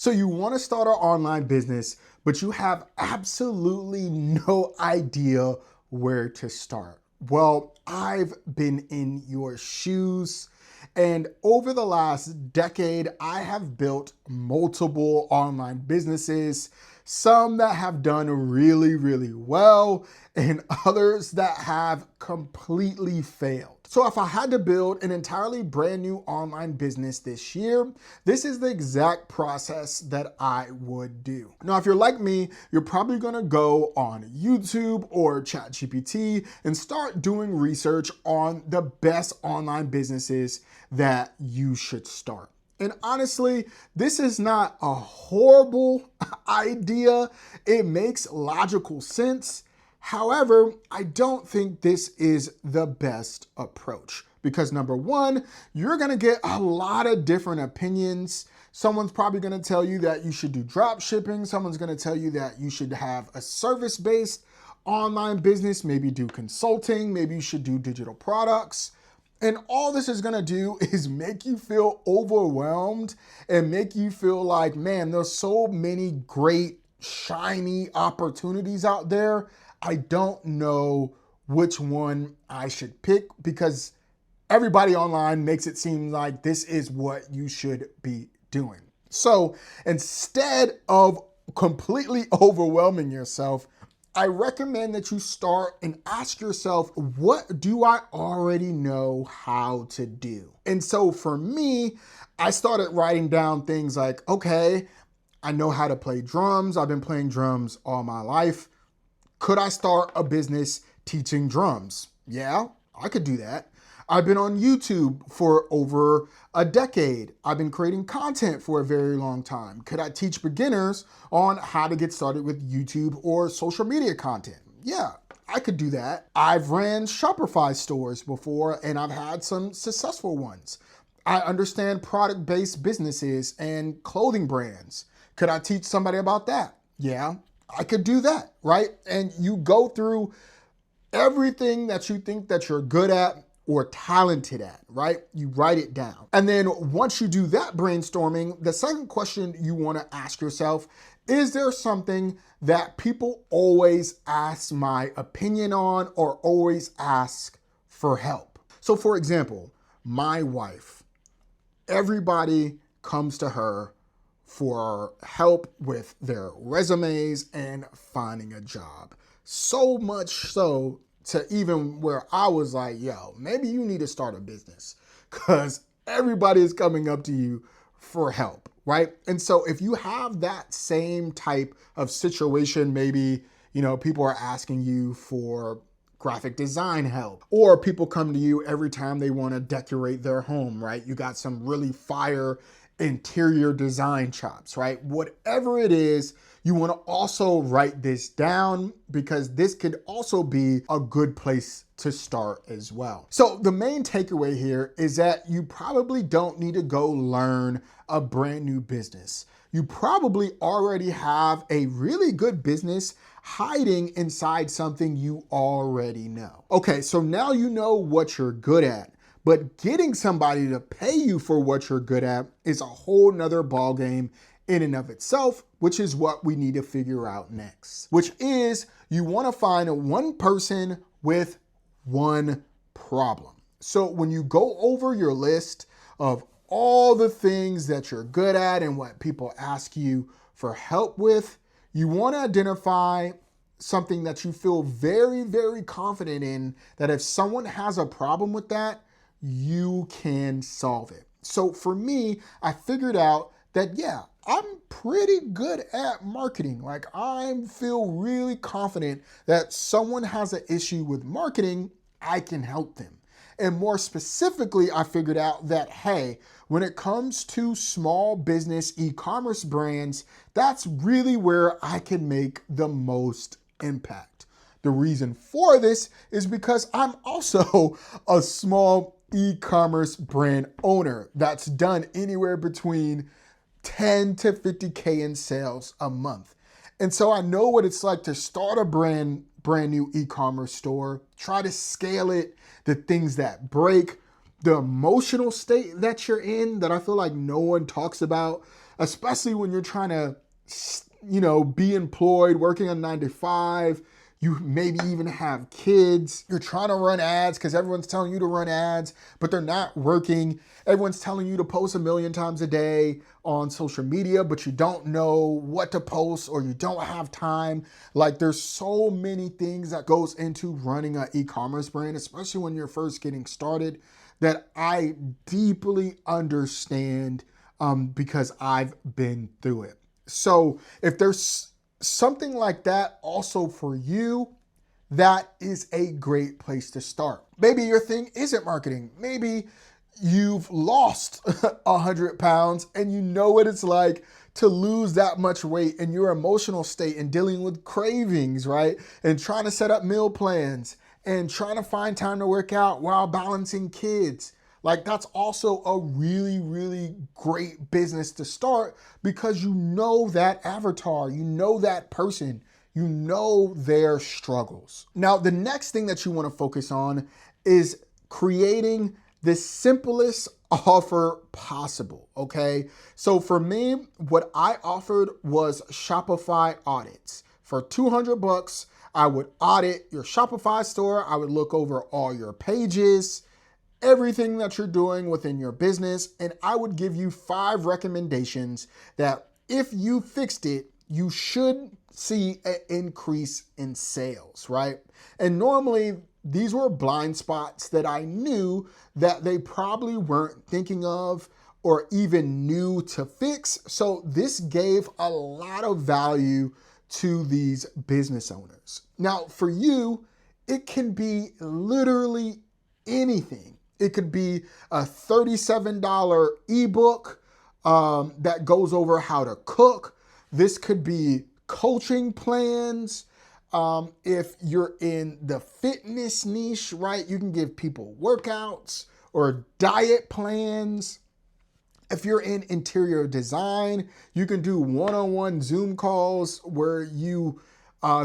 So you want to start an online business, but you have absolutely no idea where to start. Well, I've been in your shoes. And over the last decade, I have built multiple online businesses, some that have done really, really well, and others that have completely failed. So if I had to build an entirely brand new online business this year, this is the exact process that I would do. Now, if you're like me, you're probably gonna go on YouTube or ChatGPT and start doing research on the best online businesses that you should start. And honestly, this is not a horrible idea. It makes logical sense. However, I don't think this is the best approach because number one, you're gonna get a lot of different opinions. Someone's probably gonna tell you that you should do drop shipping. Someone's gonna tell you that you should have a service-based online business, maybe do consulting, maybe you should do digital products. And all this is gonna do is make you feel overwhelmed and make you feel like, man, there's so many great, shiny opportunities out there. I don't know which one I should pick because everybody online makes it seem like this is what you should be doing. So instead of completely overwhelming yourself, I recommend that you start and ask yourself, what do I already know how to do? And so for me, I started writing down things like, okay, I know how to play drums. I've been playing drums all my life. Could I start a business teaching drums? Yeah, I could do that. I've been on YouTube for over a decade. I've been creating content for a very long time. Could I teach beginners on how to get started with YouTube or social media content? Yeah, I could do that. I've ran Shopify stores before and I've had some successful ones. I understand product-based businesses and clothing brands. Could I teach somebody about that? Yeah, I could do that, right? And you go through everything that you think that you're good at or talented at, right? You write it down. And then once you do that brainstorming, the second question you want to ask yourself, is there something that people always ask my opinion on or always ask for help? So for example, my wife, everybody comes to her for help with their resumes and finding a job. So much so to even where I was like, yo, maybe you need to start a business because everybody is coming up to you for help, right? And so if you have that same type of situation, maybe, people are asking you for graphic design help, or people come to you every time they want to decorate their home, right? You got some really fire interior design chops, right? Whatever it is, you want to also write this down because this could also be a good place to start as well. So the main takeaway here is that you probably don't need to go learn a brand new business. You probably already have a really good business hiding inside something you already know. Okay, so now you know what you're good at. But getting somebody to pay you for what you're good at is a whole nother ballgame in and of itself, which is what we need to figure out next, which is you want to find one person with one problem. So when you go over your list of all the things that you're good at and what people ask you for help with, you want to identify something that you feel very, very confident in, that if someone has a problem with that, you can solve it. So for me, I figured out that, yeah, I'm pretty good at marketing. Like I feel really confident that someone has an issue with marketing, I can help them. And more specifically, I figured out that, hey, when it comes to small business e-commerce brands, that's really where I can make the most impact. The reason for this is because I'm also a small e-commerce brand owner that's done anywhere between 10 to 50K in sales a month. And so I know what it's like to start a brand new e-commerce store, try to scale it, the things that break, the emotional state that you're in that I feel like no one talks about, especially when you're trying to, be employed, working a 9 to 5. You maybe even have kids. You're trying to run ads because everyone's telling you to run ads, but they're not working. Everyone's telling you to post 1,000,000 times a day on social media, but you don't know what to post or you don't have time. Like, there's so many things that goes into running an e-commerce brand, especially when you're first getting started, that I deeply understand because I've been through it. So if there's something like that also for you, that is a great place to start. Maybe your thing isn't marketing. Maybe you've lost 100 pounds and you know what it's like to lose that much weight, and your emotional state and dealing with cravings, right? And trying to set up meal plans and trying to find time to work out while balancing kids. Like, that's also a really, really great business to start because you know that avatar, you know that person, you know their struggles. Now, the next thing that you want to focus on is creating the simplest offer possible, okay? So for me, what I offered was Shopify audits. For $200, I would audit your Shopify store. I would look over all your pages, everything that you're doing within your business, and I would give you 5 recommendations that if you fixed it, you should see an increase in sales, right? And normally these were blind spots that I knew that they probably weren't thinking of or even knew to fix. So this gave a lot of value to these business owners. Now, for you, it can be literally anything. It could be a $37 ebook that goes over how to cook. This could be coaching plans. If you're in the fitness niche, right, you can give people workouts or diet plans. If you're in interior design, you can do one-on-one Zoom calls where you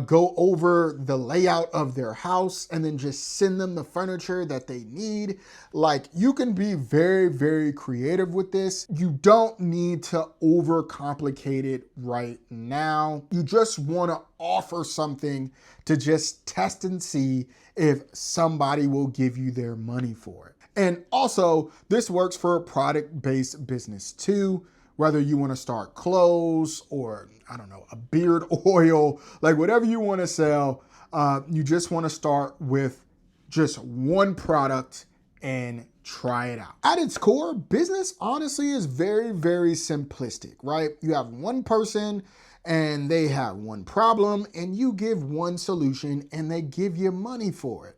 go over the layout of their house and then just send them the furniture that they need. Like, you can be very, very creative with this. You don't need to overcomplicate it right now. You just want to offer something to just test and see if somebody will give you their money for it. And also, this works for a product-based business too. Whether you want to start clothes or, I don't know, a beard oil, like whatever you want to sell, you just want to start with just one product and try it out. At its core, business honestly is very, very simplistic, right? You have one person and they have one problem and you give one solution and they give you money for it.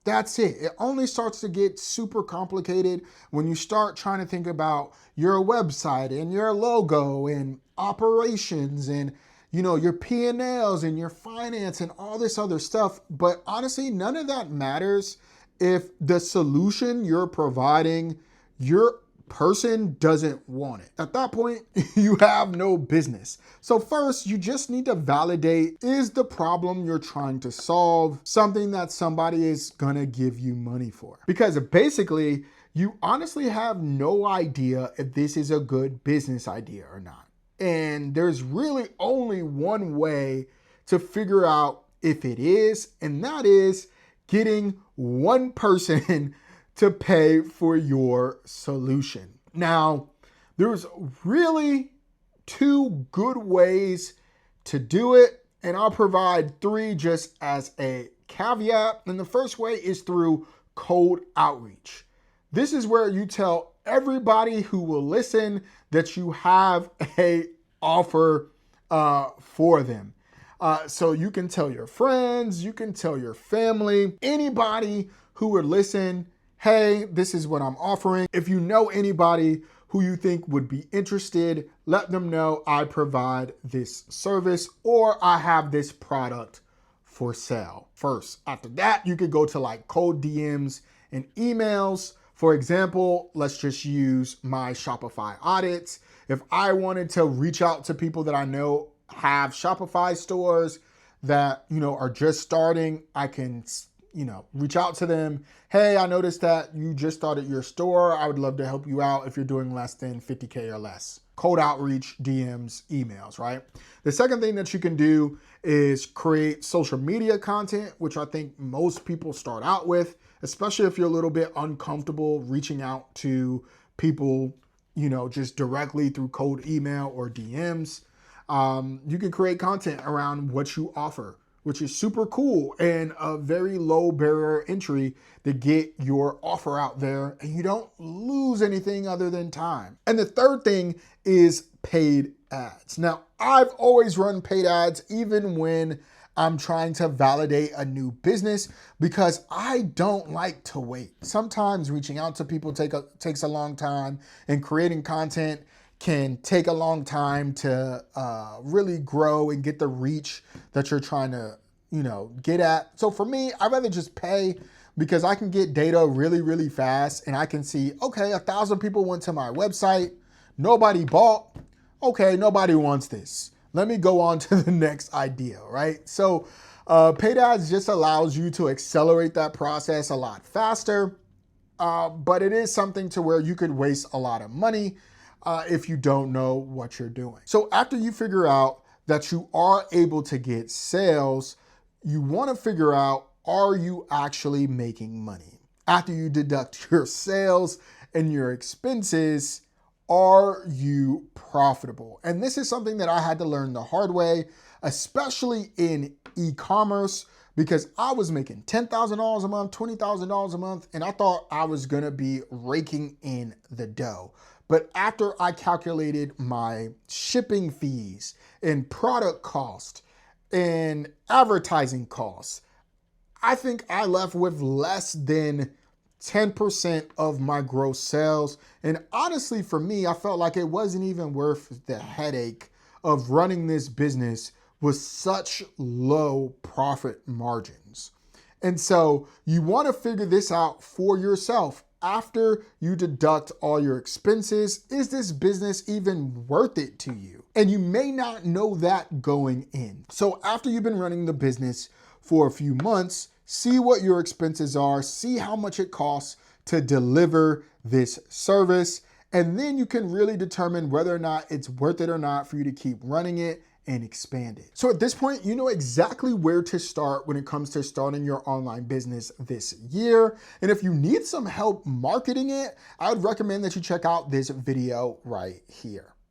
That's it. It only starts to get super complicated when you start trying to think about your website and your logo and operations and, your P&Ls and your finance and all this other stuff. But honestly, none of that matters if the solution you're providing, your person doesn't want it. At that point, you have no business. So first, you just need to validate, is the problem you're trying to solve something that somebody is gonna give you money for? Because basically, you honestly have no idea if this is a good business idea or not. And there's really only one way to figure out if it is, and that is getting one person to pay for your solution. Now, there's really 2 good ways to do it, and I'll provide 3 just as a caveat. And the first way is through cold outreach. This is where you tell everybody who will listen that you have a offer for them. So you can tell your friends, you can tell your family, anybody who would listen, hey, this is what I'm offering. If you know anybody who you think would be interested, let them know I provide this service or I have this product for sale first. After that, you could go to like cold DMs and emails. For example, let's just use my Shopify audits. If I wanted to reach out to people that I know have Shopify stores that, are just starting, I can reach out to them. Hey, I noticed that you just started your store. I would love to help you out if you're doing less than 50K or less. cold outreach, DMs, emails, right? The second thing that you can do is create social media content, which I think most people start out with, especially if you're a little bit uncomfortable reaching out to people, just directly through cold email or DMs. You can create content around what you offer, which is super cool and a very low barrier entry to get your offer out there, and you don't lose anything other than time. And the third thing is paid ads. Now, I've always run paid ads even when I'm trying to validate a new business, because I don't like to wait. Sometimes reaching out to people takes a long time, and creating content can take a long time to really grow and get the reach that you're trying to, get at. So for me, I'd rather just pay, because I can get data really, really fast, and I can see, okay, 1,000 people went to my website, nobody bought. Okay, nobody wants this. Let me go on to the next idea, right? So paid ads just allows you to accelerate that process a lot faster, but it is something to where you could waste a lot of money if you don't know what you're doing. So after you figure out that you are able to get sales, you want to figure out, are you actually making money? After you deduct your sales and your expenses, are you profitable? And this is something that I had to learn the hard way, especially in e-commerce, because I was making $10,000 a month, $20,000 a month, and I thought I was gonna be raking in the dough. But after I calculated my shipping fees and product cost and advertising costs, I think I left with less than 10% of my gross sales. And honestly, for me, I felt like it wasn't even worth the headache of running this business with such low profit margins. And so you want to figure this out for yourself. After you deduct all your expenses, is this business even worth it to you? And you may not know that going in. So after you've been running the business for a few months, see what your expenses are, see how much it costs to deliver this service, and then you can really determine whether or not it's worth it or not for you to keep running it and expand it. So at this point, you know exactly where to start when it comes to starting your online business this year. And if you need some help marketing it, I would recommend that you check out this video right here.